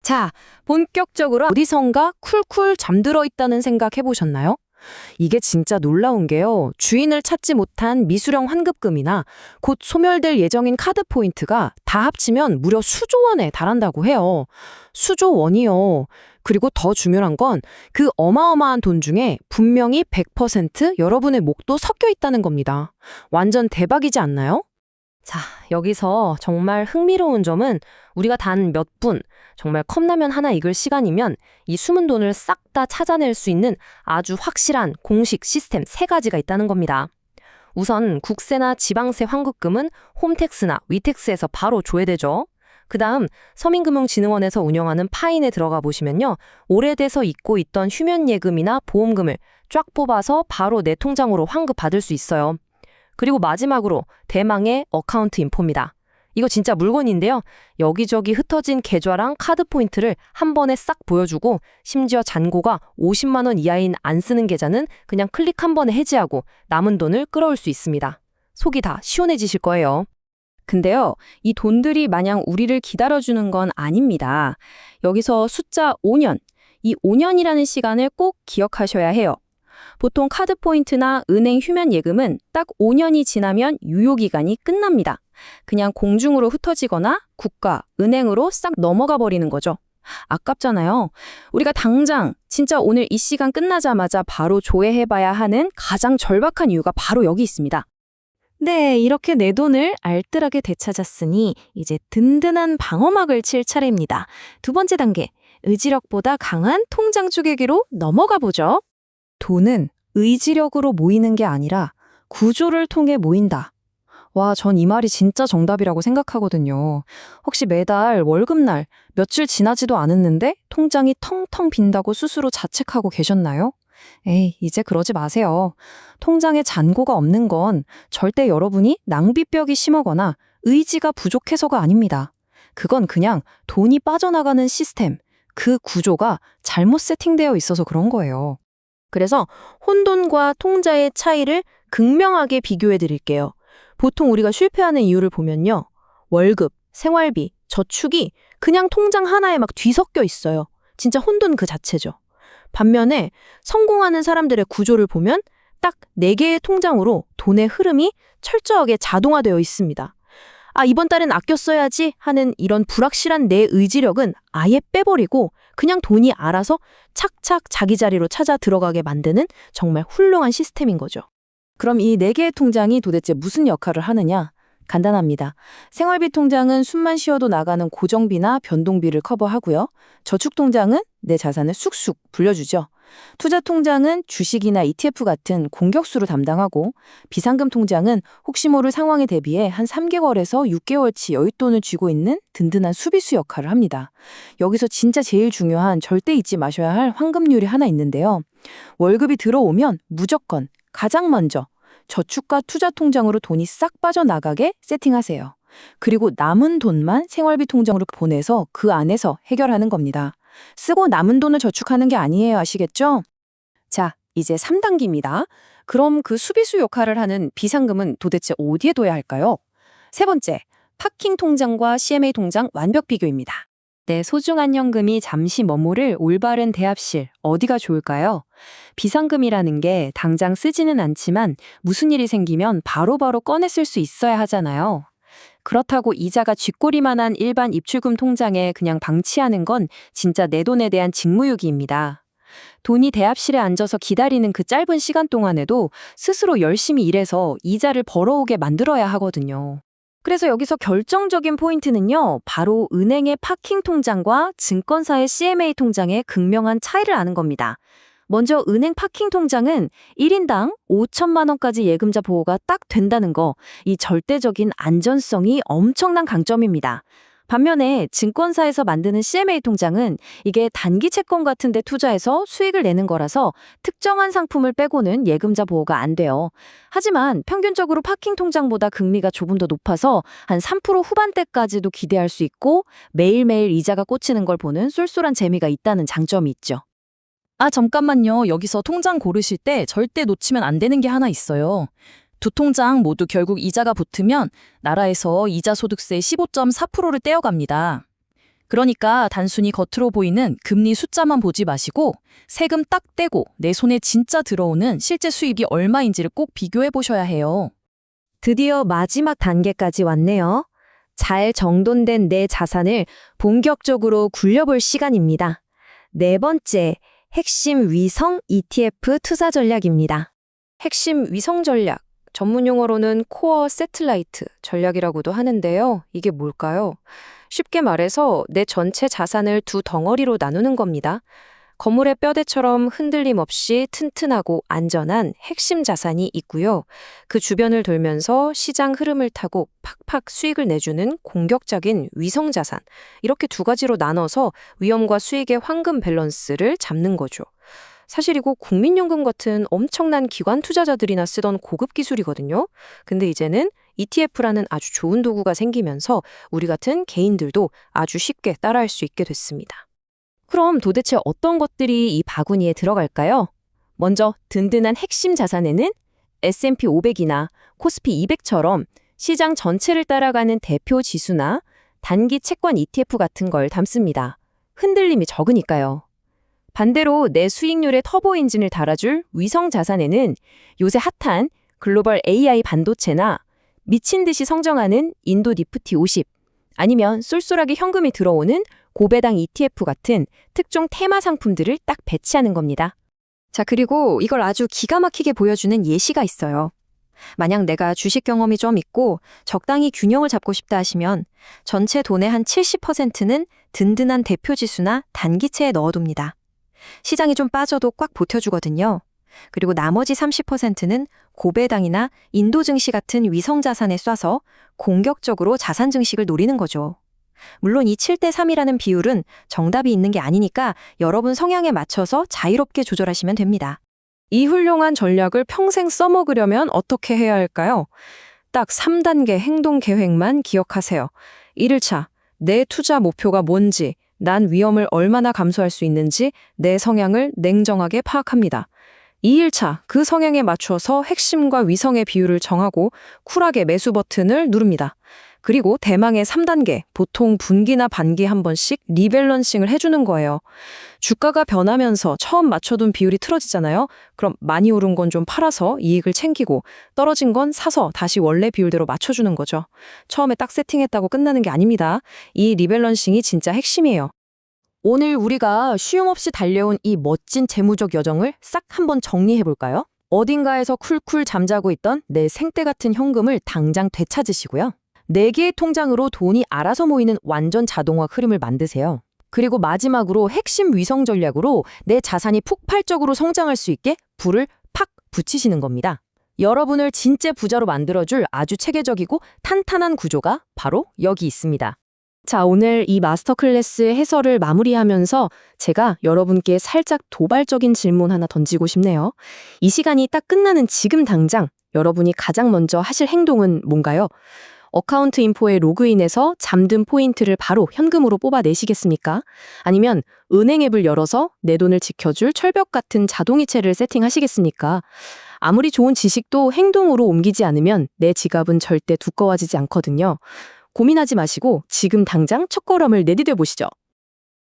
자, 본격적으로 어디선가 쿨쿨 잠들어 있다는 생각 해보셨나요? 이게 진짜 놀라운 게요. 주인을 찾지 못한 미수령 환급금이나 곧 소멸될 예정인 카드 포인트가 다 합치면 무려 수조 원에 달한다고 해요. 수조 원이요. 그리고 더 중요한 건 그 어마어마한 돈 중에 분명히 100% 여러분의 목도 섞여 있다는 겁니다. 완전 대박이지 않나요? 자, 여기서 정말 흥미로운 점은 우리가 단 몇 분, 정말 컵라면 하나 익을 시간이면 이 숨은 돈을 싹 다 찾아낼 수 있는 아주 확실한 공식 시스템 세 가지가 있다는 겁니다. 우선 국세나 지방세 환급금은 홈택스나 위택스에서 바로 조회되죠. 그다음 서민금융진흥원에서 운영하는 파인에 들어가 보시면요. 오래돼서 잊고 있던 휴면예금이나 보험금을 쫙 뽑아서 바로 내 통장으로 환급받을 수 있어요. 그리고 마지막으로 대망의 어카운트 인포입니다. 이거 진짜 물건인데요. 여기저기 흩어진 계좌랑 카드 포인트를 한 번에 싹 보여주고 심지어 잔고가 50만 원 이하인 안 쓰는 계좌는 그냥 클릭 한 번에 해지하고 남은 돈을 끌어올 수 있습니다. 속이 다 시원해지실 거예요. 근데요, 이 돈들이 마냥 우리를 기다려주는 건 아닙니다. 여기서 숫자 5년, 이 5년이라는 시간을 꼭 기억하셔야 해요. 보통 카드 포인트나 은행 휴면 예금은 딱 5년이 지나면 유효기간이 끝납니다. 그냥 공중으로 흩어지거나 국가, 은행으로 싹 넘어가 버리는 거죠. 아깝잖아요. 우리가 당장 진짜 오늘 이 시간 끝나자마자 바로 조회해봐야 하는 가장 절박한 이유가 바로 여기 있습니다. 네, 이렇게 내 돈을 알뜰하게 되찾았으니 이제 든든한 방어막을 칠 차례입니다. 두 번째 단계, 의지력보다 강한 통장 쪼개기로 넘어가 보죠. 돈은 의지력으로 모이는 게 아니라 구조를 통해 모인다. 와, 전 이 말이 진짜 정답이라고 생각하거든요. 혹시 매달 월급날 며칠 지나지도 않았는데 통장이 텅텅 빈다고 스스로 자책하고 계셨나요? 에이, 이제 그러지 마세요. 통장에 잔고가 없는 건 절대 여러분이 낭비벽이 심하거나 의지가 부족해서가 아닙니다. 그건 그냥 돈이 빠져나가는 시스템, 그 구조가 잘못 세팅되어 있어서 그런 거예요. 그래서 혼돈과 통자의 차이를 극명하게 비교해 드릴게요. 보통 우리가 실패하는 이유를 보면요. 월급, 생활비, 저축이 그냥 통장 하나에 막 뒤섞여 있어요. 진짜 혼돈 그 자체죠. 반면에 성공하는 사람들의 구조를 보면 딱 4개의 통장으로 돈의 흐름이 철저하게 자동화되어 있습니다. 아, 이번 달엔 아껴 써야지 하는 이런 불확실한 내 의지력은 아예 빼버리고 그냥 돈이 알아서 착착 자기 자리로 찾아 들어가게 만드는 정말 훌륭한 시스템인 거죠. 그럼 이 4개의 통장이 도대체 무슨 역할을 하느냐? 간단합니다. 생활비 통장은 숨만 쉬어도 나가는 고정비나 변동비를 커버하고요. 저축 통장은 내 자산을 쑥쑥 불려주죠. 투자 통장은 주식이나 ETF 같은 공격수를 담당하고, 비상금 통장은 혹시 모를 상황에 대비해 한 3개월에서 6개월치 여윳돈을 쥐고 있는 든든한 수비수 역할을 합니다. 여기서 진짜 제일 중요한 절대 잊지 마셔야 할 황금률이 하나 있는데요. 월급이 들어오면 무조건 가장 먼저 저축과 투자 통장으로 돈이 싹 빠져나가게 세팅하세요. 그리고 남은 돈만 생활비 통장으로 보내서 그 안에서 해결하는 겁니다. 쓰고 남은 돈을 저축하는 게 아니에요. 아시겠죠? 자, 이제 3단계입니다. 그럼 그 수비수 역할을 하는 비상금은 도대체 어디에 둬야 할까요? 세 번째, 파킹 통장과 CMA 통장 완벽 비교입니다. 내 소중한 현금이 잠시 머무를 올바른 대합실, 어디가 좋을까요? 비상금이라는 게 당장 쓰지는 않지만 무슨 일이 생기면 바로바로 꺼내 쓸 수 있어야 하잖아요. 그렇다고 이자가 쥐꼬리만한 일반 입출금 통장에 그냥 방치하는 건 진짜 내 돈에 대한 직무유기입니다. 돈이 대합실에 앉아서 기다리는 그 짧은 시간 동안에도 스스로 열심히 일해서 이자를 벌어오게 만들어야 하거든요. 그래서 여기서 결정적인 포인트는요, 바로 은행의 파킹 통장과 증권사의 CMA 통장의 극명한 차이를 아는 겁니다. 먼저 은행 파킹 통장은 1인당 5천만 원까지 예금자 보호가 딱 된다는 거, 이 절대적인 안전성이 엄청난 강점입니다. 반면에 증권사에서 만드는 CMA 통장은 이게 단기 채권 같은 데 투자해서 수익을 내는 거라서 특정한 상품을 빼고는 예금자 보호가 안 돼요. 하지만 평균적으로 파킹 통장보다 금리가 조금 더 높아서 한 3% 후반대까지도 기대할 수 있고 매일매일 이자가 꽂히는 걸 보는 쏠쏠한 재미가 있다는 장점이 있죠. 아, 잠깐만요. 여기서 통장 고르실 때 절대 놓치면 안 되는 게 하나 있어요. 두 통장 모두 결국 이자가 붙으면 나라에서 이자 소득세 15.4%를 떼어갑니다. 그러니까 단순히 겉으로 보이는 금리 숫자만 보지 마시고 세금 딱 떼고 내 손에 진짜 들어오는 실제 수입이 얼마인지를 꼭 비교해 보셔야 해요. 드디어 마지막 단계까지 왔네요. 잘 정돈된 내 자산을 본격적으로 굴려볼 시간입니다. 네 번째, 핵심 위성 ETF 투자 전략입니다. 핵심 위성 전략, 전문 용어로는 코어 세틀라이트 전략이라고도 하는데요. 이게 뭘까요? 쉽게 말해서 내 전체 자산을 두 덩어리로 나누는 겁니다. 건물의 뼈대처럼 흔들림 없이 튼튼하고 안전한 핵심 자산이 있고요. 그 주변을 돌면서 시장 흐름을 타고 팍팍 수익을 내주는 공격적인 위성 자산. 이렇게 두 가지로 나눠서 위험과 수익의 황금 밸런스를 잡는 거죠. 사실 이거 국민연금 같은 엄청난 기관 투자자들이나 쓰던 고급 기술이거든요. 근데 이제는 ETF라는 아주 좋은 도구가 생기면서 우리 같은 개인들도 아주 쉽게 따라할 수 있게 됐습니다. 그럼 도대체 어떤 것들이 이 바구니에 들어갈까요? 먼저 든든한 핵심 자산에는 S&P 500이나 코스피 200처럼 시장 전체를 따라가는 대표 지수나 단기 채권 ETF 같은 걸 담습니다. 흔들림이 적으니까요. 반대로 내 수익률의 터보 엔진을 달아줄 위성 자산에는 요새 핫한 글로벌 AI 반도체나 미친 듯이 성장하는 인도 니프티 50, 아니면 쏠쏠하게 현금이 들어오는 고배당 ETF 같은 특정 테마 상품들을 딱 배치하는 겁니다. 자, 그리고 이걸 아주 기가 막히게 보여주는 예시가 있어요. 만약 내가 주식 경험이 좀 있고 적당히 균형을 잡고 싶다 하시면 전체 돈의 한 70%는 든든한 대표 지수나 단기채에 넣어둡니다. 시장이 좀 빠져도 꽉 버텨주거든요. 그리고 나머지 30%는 고배당이나 인도 증시 같은 위성 자산에 쏴서 공격적으로 자산 증식을 노리는 거죠. 물론 이 7대3이라는 비율은 정답이 있는 게 아니니까 여러분 성향에 맞춰서 자유롭게 조절하시면 됩니다. 이 훌륭한 전략을 평생 써먹으려면 어떻게 해야 할까요? 딱 3단계 행동 계획만 기억하세요. 1일차, 내 투자 목표가 뭔지, 난 위험을 얼마나 감수할 수 있는지 내 성향을 냉정하게 파악합니다. 2일차, 그 성향에 맞춰서 핵심과 위성의 비율을 정하고 쿨하게 매수 버튼을 누릅니다. 그리고 대망의 3단계, 보통 분기나 반기 한 번씩 리밸런싱을 해주는 거예요. 주가가 변하면서 처음 맞춰둔 비율이 틀어지잖아요. 그럼 많이 오른 건 좀 팔아서 이익을 챙기고 떨어진 건 사서 다시 원래 비율대로 맞춰주는 거죠. 처음에 딱 세팅했다고 끝나는 게 아닙니다. 이 리밸런싱이 진짜 핵심이에요. 오늘 우리가 쉼없이 달려온 이 멋진 재무적 여정을 싹 한번 정리해볼까요? 어딘가에서 쿨쿨 잠자고 있던 내 생떼 같은 현금을 당장 되찾으시고요. 4개의 통장으로 돈이 알아서 모이는 완전 자동화 흐름을 만드세요. 그리고 마지막으로 핵심 위성 전략으로 내 자산이 폭발적으로 성장할 수 있게 불을 팍 붙이시는 겁니다. 여러분을 진짜 부자로 만들어줄 아주 체계적이고 탄탄한 구조가 바로 여기 있습니다. 자, 오늘 이 마스터 클래스 해설을 마무리하면서 제가 여러분께 살짝 도발적인 질문 하나 던지고 싶네요. 이 시간이 딱 끝나는 지금 당장 여러분이 가장 먼저 하실 행동은 뭔가요? 어카운트 인포에 로그인해서 잠든 포인트를 바로 현금으로 뽑아내시겠습니까? 아니면 은행 앱을 열어서 내 돈을 지켜줄 철벽 같은 자동이체를 세팅하시겠습니까? 아무리 좋은 지식도 행동으로 옮기지 않으면 내 지갑은 절대 두꺼워지지 않거든요. 고민하지 마시고 지금 당장 첫걸음을 내디뎌 보시죠.